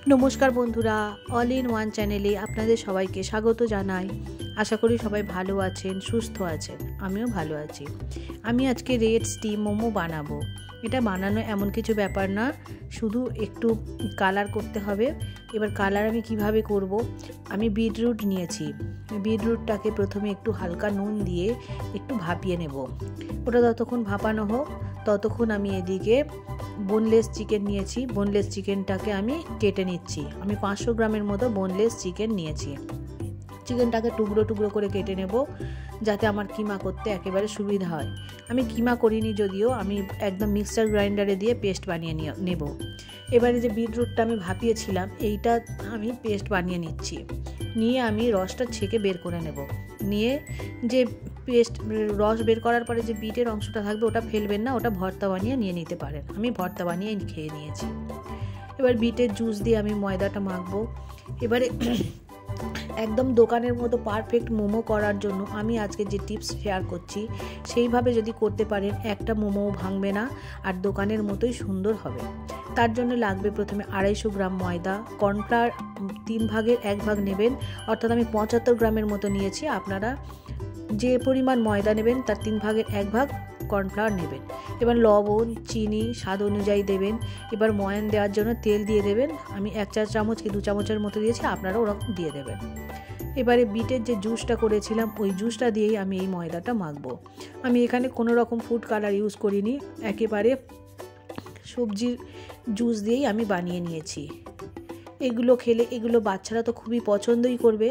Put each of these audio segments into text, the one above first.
নমস্কার বন্ধুরা, all in one চ্যানেলে আপনাদের সবাইকে স্বাগত জানাই। আশা করি সবাই ভালো আছেন, সুস্থ আছেন। আমিও ভালো আছি। আমি আজকে রেড স্টিম মোমো বানাবো। এটা বানানো এমন কিছু ব্যাপার না, শুধু একটু কালার করতে হবে। এবার কালার আমি কিভাবে করব, আমি বিটরুট নিয়েছি। বিটরুটটাকে প্রথমে একটু হালকা নুন দিয়ে একটু ভাপিয়ে নেব। ওটা যতক্ষণ ভাপানো হোক ততক্ষণ আমি এদিকে বোনলেস চিকেন নিয়েছি। বোনলেস চিকেনটাকে আমি কেটে নিচ্ছি। আমি 500 গ্রামের মতো বোনলেস চিকেন নিয়েছি। চিকেনটাকে টুকরো টুকরো করে কেটে নেব, যাতে আমার কিমা করতে একেবারে সুবিধা হয়। আমি কিমা করিনি, যদিও আমি একদম মিক্সচার গ্রাইন্ডারে দিয়ে পেস্ট বানিয়ে নেব। এবারে যে বিটরুটটা আমি ভাপিয়েছিলাম, এইটা আমি পেস্ট বানিয়ে নিচ্ছি। নিয়ে আমি রসটা ছেঁকে বের করে নেব। নিয়ে যে রস বের করার পরে যে বিটের অংশটা থাকবে ওটা ফেলবেন না, ওটা ভর্তা বানিয়ে নিয়ে নিতে পারেন। আমি ভর্তা বানিয়ে খেয়ে নিয়েছি। এবার বিটের জুস দিয়ে আমি ময়দাটা মাখবো। এবারে একদম দোকানের মতো পারফেক্ট মোমো করার জন্য আমি আজকে যে টিপস শেয়ার করছি, সেইভাবে যদি করতে পারেন একটা মোমো ভাঙবে না, আর দোকানের মতোই সুন্দর হবে। তার জন্য লাগবে প্রথমে 250 গ্রাম ময়দা। কর্নফ্লাওয়ার 3 ভাগের 1 ভাগ নেবেন, অর্থাৎ আমি 75 গ্রামের মতো নিয়েছি। আপনারা যে পরিমাণ ময়দা নেবেন তার 3 ভাগের 1 ভাগ কর্নফ্লাওয়ার নেবেন। এবার লবণ, চিনি স্বাদ অনুযায়ী দেবেন। এবার ময়ান দেওয়ার জন্য তেল দিয়ে দেবেন। আমি 1 চা চামচ কি 2 চামচের মতো দিয়েছি, আপনারা ওরকম দিয়ে দেবেন। এবারে বিটের যে জুসটা করেছিলাম ওই জুসটা দিয়েই আমি এই ময়দাটা মাখবো। আমি এখানে কোনো রকম ফুড কালার ইউজ করিনি, একেবারে সবজির জুস দিয়েই আমি বানিয়ে নিয়েছি। এগুলো খেলে এগুলো বাচ্চারা তো খুবই পছন্দই করবে,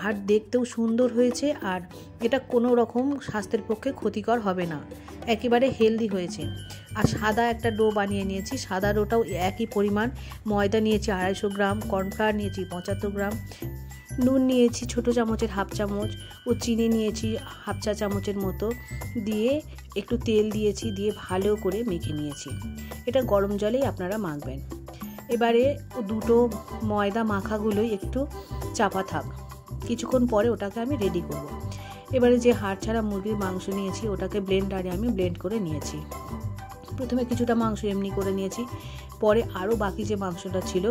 আর দেখতেও সুন্দর হয়েছে। আর এটা কোনো রকম স্বাস্থ্যের পক্ষে ক্ষতিকর হবে না, একেবারে হেলদি হয়েছে। আর সাদা একটা ডো বানিয়ে নিয়েছি। সাদা ডোটাও একই পরিমাণ। ময়দা নিয়েছি 250 গ্রাম, কর্নফ্লাওয়ার নিয়েছি 75 গ্রাম, নুন নিয়েছি ছোটো চামচের 1/2 চামচ, ও চিনি নিয়েছি 1/2 চা চামচের মতো। দিয়ে একটু তেল দিয়েছি, দিয়ে ভালো করে মেখে নিয়েছি। এটা গরম জলেই আপনারা মাখবেন। এবারে দুটো ময়দা মাখাগুলোই একটু চাপা থাক, কিছুক্ষণ পরে ওটাকে আমি রেডি করব। এবারে যে হাড় ছাড়া মুরগির মাংস নিয়েছি ওটাকে ব্লেন্ডারে আমি ব্লেন্ড করে নিয়েছি। প্রথমে কিছুটা মাংস এমনি করে নিয়েছি, পরে আরও বাকি যে মাংসটা ছিল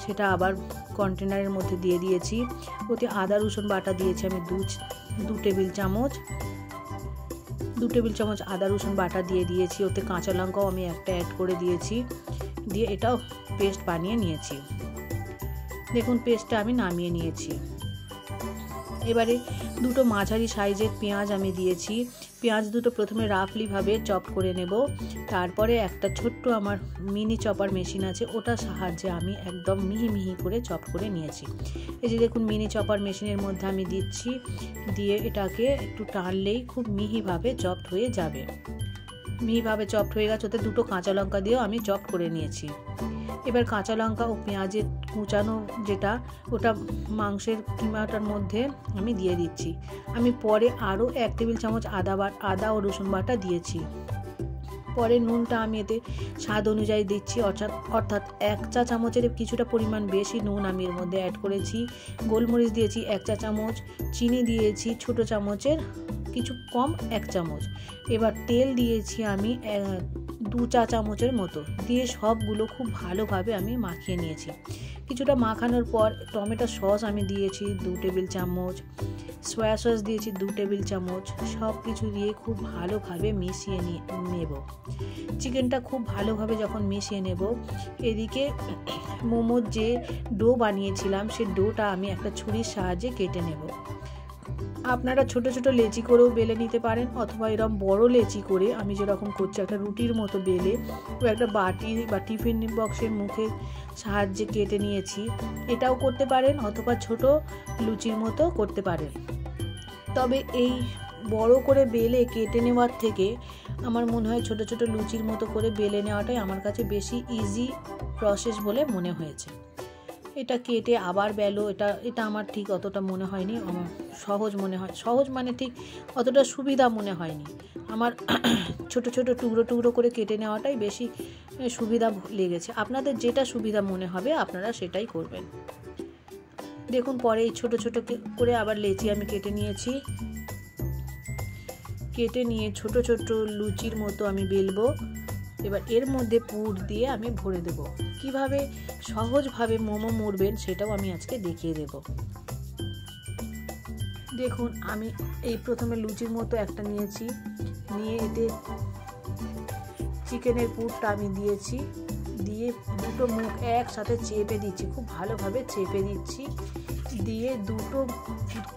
সেটা আবার কন্টেনারের মধ্যে দিয়ে দিয়েছি। ওতে আদা রসুন বাটা দিয়েছি আমি 2 টেবিল চামচ আদা রসুন বাটা দিয়ে দিয়েছি। ওতে কাঁচা লঙ্কাও আমি একটা অ্যাড করে দিয়েছি, দিয়ে এটাও পেস্ট বানিয়ে নিয়েছি। দেখুন পেস্টটা আমি নামিয়ে নিয়েছি। এবারে দুটো মাঝারি সাইজের পেঁয়াজ আমি দিয়েছি। পেঁয়াজ দুটো প্রথমে রাফলিভাবে চপ করে নেব। তারপরে একটা ছোট্ট আমার মিনি চপার মেশিন আছে, ওটার সাহায্যে আমি একদম মিহি মিহি করে চপ করে নিয়েছি। এই যে দেখুন মিনি চপার মেশিনের মধ্যে আমি দিচ্ছি, দিয়ে এটাকে একটু টানলেই খুব মিহিভাবে চপড হয়ে যাবে। মিহিভাবে চপড হয়ে গেছে। ওতে দুটো কাঁচা লঙ্কা দিয়েও আমি চপ করে নিয়েছি। এবার কাঁচা লঙ্কা ও পেঁয়াজের কুচানো যেটা, ওটা মাংসের কিমাটার মধ্যে আমি দিয়ে দিচ্ছি। আমি পরে আরও 1 টেবিল চামচ আদা ও রসুন বাটা দিয়েছি। পরে নুনটা আমি এতে স্বাদ অনুযায়ী দিচ্ছি, অর্থাৎ 1 চা চামচের কিছুটা পরিমাণ বেশি নুন আমি এর মধ্যে অ্যাড করেছি। গোলমরিচ দিয়েছি 1 চা চামচ, চিনি দিয়েছি ছোটো চামচের কিছু কম 1 চামচ। এবার তেল দিয়েছি আমি 2 চা চামচের মতো, দিয়ে সবগুলো খুব ভালোভাবে আমি মাখিয়ে নিয়েছি। কিছুটা মাখানোর পর টমেটো সস আমি দিয়েছি 2 টেবিল চামচ, সয়া সস দিয়েছি 2 টেবিল চামচ। সব কিছু দিয়ে খুব ভালোভাবে মিশিয়ে নেব। চিকেনটা খুব ভালোভাবে যখন মিশিয়ে নেব, এদিকে মোমোর যে ডো বানিয়েছিলাম সেই ডোটা আমি একটা ছুরির সাহায্যে কেটে নেব। আপনারা ছোট ছোট লেচি করেও বেলে নিতে পারেন, অথবা এরকম বড় লেচি করে আমি যেরকম করছি একটা রুটির মতো বেলে ও একটা বাটি বা টিফিন বক্সের মুখের সাহায্যে কেটে নিয়েছি। এটাও করতে পারেন, অথবা ছোট লুচির মতো করতে পারেন। তবে এই বড় করে বেলে কেটে নেওয়ার থেকে আমার মনে হয় ছোট ছোট লুচির মতো করে বেলে নেওয়াটাই আমার কাছে বেশি ইজি প্রসেস বলে মনে হয়েছে। এটা কেটে আবার বেলো, এটা আমার ঠিক অতটা মনে হয়নি। আমার সহজ মানে ঠিক অতটা সুবিধা মনে হয়নি আমার। ছোট ছোট টুকরো করে কেটে নেওয়াটাই বেশি সুবিধা লেগেছে। আপনাদের যেটা সুবিধা মনে হবে আপনারা সেটাই করবেন। দেখুন পরে এই ছোট ছোট করে আবার লেচি আমি কেটে নিয়েছি। কেটে নিয়ে ছোট ছোট লুচির মতো আমি বেলবো। এবার এর মধ্যে পুর দিয়ে আমি ভরে দেব। কিভাবে সহজভাবে মোমো মুড়বেন সেটাও আমি আজকে দেখিয়ে দেব। দেখুন আমি এই প্রথমে লুচির মতো একটা নিয়েছি, নিয়ে এতে চিকেনের পুরটা আমি দিয়েছি, দিয়ে দুটো মুখ একসাথে চেপে দিচ্ছি, খুব ভালোভাবে চেপে দিচ্ছি, দিয়ে দুটো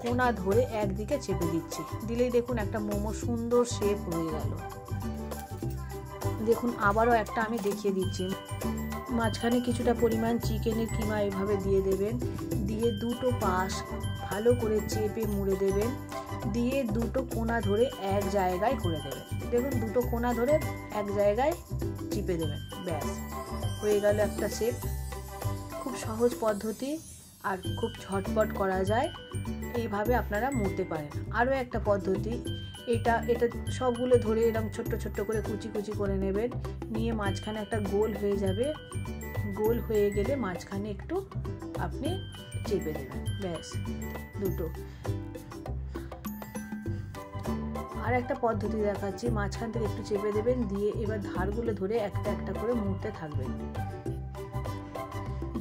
কোনা ধরে একদিকে চেপে দিচ্ছি। দিলেই দেখুন একটা মোমো সুন্দর শেপ হয়ে গেল। দেখুন আবারও একটা আমি দেখিয়ে দিচ্ছি। মাঝখানে কিছুটা পরিমাণ চিকেনের কিমা এভাবে দিয়ে দেবেন, দিয়ে দুটো পাশ ভালো করে চেপে মুড়ে দেবেন, দিয়ে দুটো কোনা ধরে এক জায়গায় করে দেবেন। দেখুন দুটো কোনা ধরে এক জায়গায় চিপে দেবেন, ব্যাস হয়ে গেল একটা শেপ। খুব সহজ পদ্ধতি আর খুব ঝটপট করা যায়, এইভাবে আপনারা মুড়তে পারেন। আরও একটা পদ্ধতি, এটা সবগুলো ধরে এরকম ছোট্ট ছোট্ট করে কুচি কুচি করে নেবেন, নিয়ে মাঝখানে একটা গোল হয়ে যাবে, গোল হয়ে গেলে মাঝখানে একটু আপনি চেপে দেবেন, ব্যাস দুটো। আর একটা পদ্ধতি দেখাচ্ছি, মাঝখান থেকে একটু চেপে দেবেন, দিয়ে এবার ধারগুলো ধরে একটা একটা করে মুড়তে থাকবেন।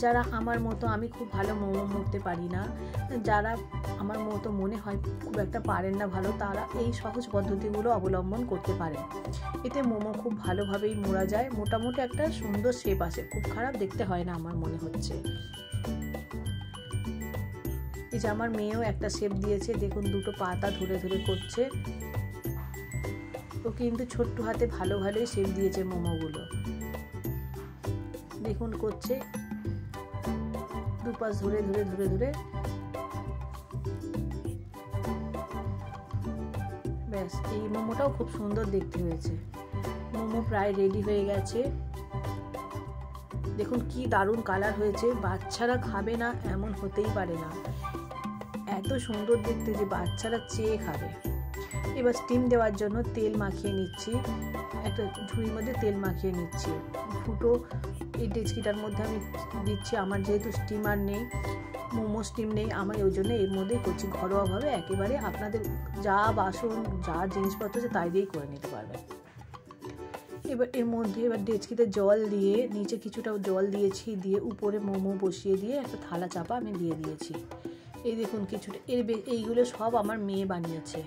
যারা আমার মতো, আমি খুব ভালো মোমো মুড়তে পারি না, যারা আমার মতো মনে হয় খুব একটা পারেন না ভালো, তারা এই সহজ পদ্ধতিগুলো অবলম্বন করতে পারেন। এতে মোমো খুব ভালোভাবেই মোড়া যায়, মোটামুটি একটা সুন্দর শেপ আসে, খুব খারাপ দেখতে হয় না আমার মনে হচ্ছে। এই যে আমার মেয়েও একটা শেপ দিয়েছে, দেখুন দুটো পাতা ধরে ধরে করছে, ও কিন্তু ছোট্ট হাতে ভালো ভালোই শেপ দিয়েছে মোমোগুলো। দেখুন করছে দুপাশ ধরে ধরে ধরে ধরে, ব্যাস এই মোমোটাও খুব সুন্দর দেখতে হয়েছে। মোমো প্রায় রেডি হয়ে গেছে, দেখুন কি দারুণ কালার হয়েছে। বাচ্চারা খাবে না এমন হতেই পারে না, এত সুন্দর দেখতে যে বাচ্চারা চেয়ে খাবে। এবার স্টিম দেওয়ার জন্য তেল মাখিয়ে নিচ্ছি, একটা ঝুড়ির মধ্যে তেল মাখিয়ে নিচ্ছি। ফুটো এই ডেচকিটার মধ্যে আমি দিচ্ছি, আমার যেহেতু স্টিমার নেই, মোমো স্টিম নেই, আমি ওই জন্য এর মধ্যেই করছি ঘরোয়াভাবে, একেবারে আপনাদের যা বাসন যা জিনিসপত্র আছে তাই দিয়েই করে নিতে পারবেন। এবার এর মধ্যে এবার ডেচকিতে জল দিয়ে, নিচে কিছুটা জল দিয়েছি, দিয়ে উপরে মোমো বসিয়ে দিয়ে একটা থালা চাপা আমি দিয়ে দিয়েছি। এই দেখুন কিছুটা এইগুলো সব আমার মেয়ে বানিয়েছে,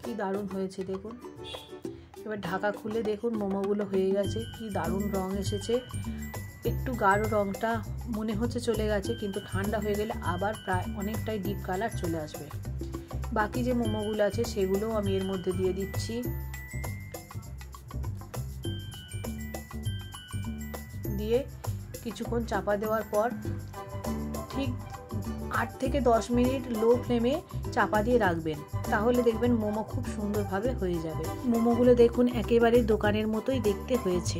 কি দারুণ হয়েছে দেখুন। এবার ঢাকা খুলে দেখুন মোমোগুলো হয়ে গেছে, কি দারুণ রং এসেছে। একটু গাঢ় রংটা মনে হচ্ছে চলে গেছে, কিন্তু ঠান্ডা হয়ে গেলে আবার প্রায় অনেকটাই ডিপ কালার চলে আসবে। বাকি যে মোমোগুলো আছে সেগুলোও আমি এর মধ্যে দিয়ে দিচ্ছি, দিয়ে কিছুক্ষণ চাপা দেওয়ার পর ঠিক 8 থেকে 10 মিনিট লো ফ্লেমে চাপা দিয়ে রাখবেন, তাহলে দেখবেন মোমো খুব সুন্দরভাবে হয়ে যাবে। মোমোগুলো দেখুন একেবারে দোকানের মতোই দেখতে হয়েছে।